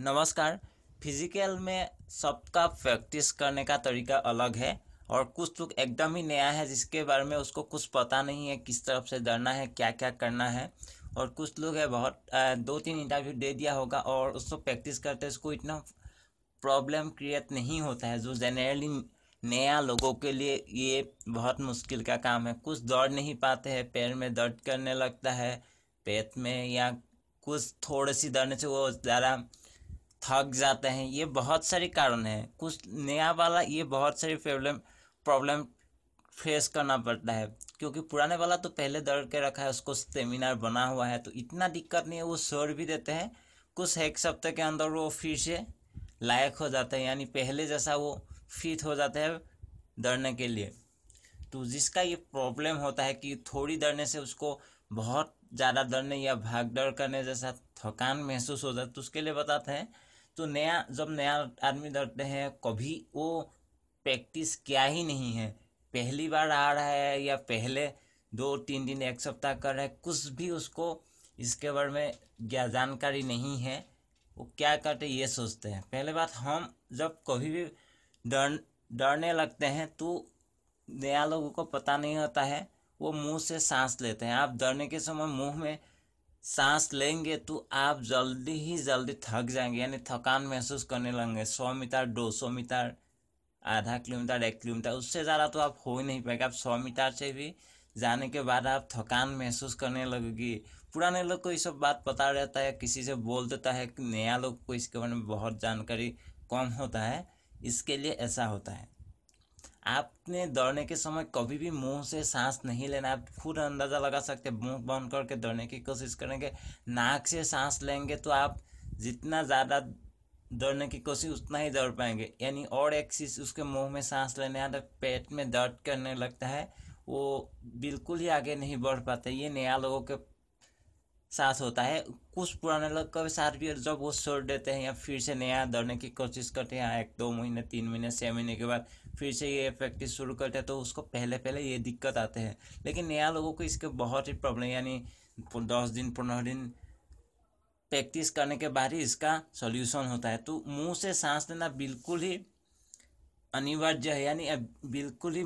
नमस्कार। फिजिकल में सबका प्रैक्टिस करने का तरीका अलग है और कुछ लोग एकदम ही नया है जिसके बारे में उसको कुछ पता नहीं है, किस तरफ से डरना है, क्या क्या करना है। और कुछ लोग है बहुत 2-3 इंटरव्यू दे दिया होगा और उसको प्रैक्टिस करते उसको इतना प्रॉब्लम क्रिएट नहीं होता है, जो जनरली नया लोगों के लिए ये बहुत मुश्किल का काम है। कुछ दौड़ नहीं पाते हैं, पैर में दर्द करने लगता है, पेट में, या कुछ थोड़ी सी दौड़ने से वो ज़्यादा थक जाते हैं। ये बहुत सारे कारण हैं। कुछ नया वाला ये बहुत सारी प्रॉब्लम प्रॉब्लम फेस करना पड़ता है, क्योंकि पुराने वाला तो पहले दौड़ के रखा है, उसको सेमिनार बना हुआ है, तो इतना दिक्कत नहीं है। वो छोड़ भी देते हैं, कुछ एक सप्ताह के अंदर वो फिर से लायक हो जाता है, यानी पहले जैसा वो फिट हो जाता है दौड़ने के लिए। तो जिसका ये प्रॉब्लम होता है कि थोड़ी दौड़ने से उसको बहुत ज़्यादा दौड़ने या भाग दौड़ करने जैसा थकान महसूस हो जाता है, तो उसके लिए बताते हैं। तो जब नया आदमी दौड़ते हैं, कभी वो प्रैक्टिस किया ही नहीं है, पहली बार आ रहा है या पहले 2-3 दिन एक सप्ताह कर रहा है, कुछ भी उसको इसके बारे में जानकारी नहीं है। वो क्या करते ये सोचते हैं। पहले बात, हम जब कभी भी डरने लगते हैं तो नया लोगों को पता नहीं होता है, वो मुंह से सांस लेते हैं। आप डरने के समय मुंह में सांस लेंगे तो आप जल्दी ही जल्दी थक जाएंगे, यानी थकान महसूस करने लगेंगे। 100 मीटर, 200 मीटर, आधा किलोमीटर, 1 किलोमीटर, उससे ज़्यादा तो आप हो ही नहीं पाएगा। आप 100 मीटर से भी जाने के बाद आप थकान महसूस करने लगेगी। पुराने लोग को ये सब बात पता रहता है, किसी से बोल देता है। कि नया लोग को इसके बारे में बहुत जानकारी कम होता है, इसके लिए ऐसा होता है। आपने दौड़ने के समय कभी भी मुंह से सांस नहीं लेना। आप खुद अंदाज़ा लगा सकते हैं, मुंह बंद करके दौड़ने की कोशिश करेंगे, नाक से सांस लेंगे तो आप जितना ज़्यादा दौड़ने की कोशिश उतना ही दौड़ पाएंगे। यानी और एक चीज़, उसके मुंह में सांस लेने आता पेट में दर्द करने लगता है, वो बिल्कुल ही आगे नहीं बढ़ पाते। ये नया लोगों के साथ होता है। कुछ पुराने लोग के साथ भी जब वो छोड़ देते हैं या फिर से नया दौड़ने की कोशिश करते हैं, 1-2 महीने, 3 महीने, 6 महीने के बाद फिर से ये प्रैक्टिस शुरू करते हैं, तो उसको पहले पहले ये दिक्कत आते हैं। लेकिन नया लोगों को इसके बहुत ही प्रॉब्लम, यानी 10 दिन, 15 दिन प्रैक्टिस करने के बाद ही इसका सॉल्यूशन होता है। तो मुंह से सांस लेना बिल्कुल ही अनिवार्य है, यानी अब बिल्कुल ही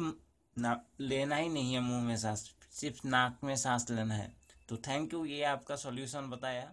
लेना ही नहीं है मुंह में सांस, सिर्फ नाक में सांस लेना है। तो थैंक यू, ये आपका सॉल्यूशन बताया।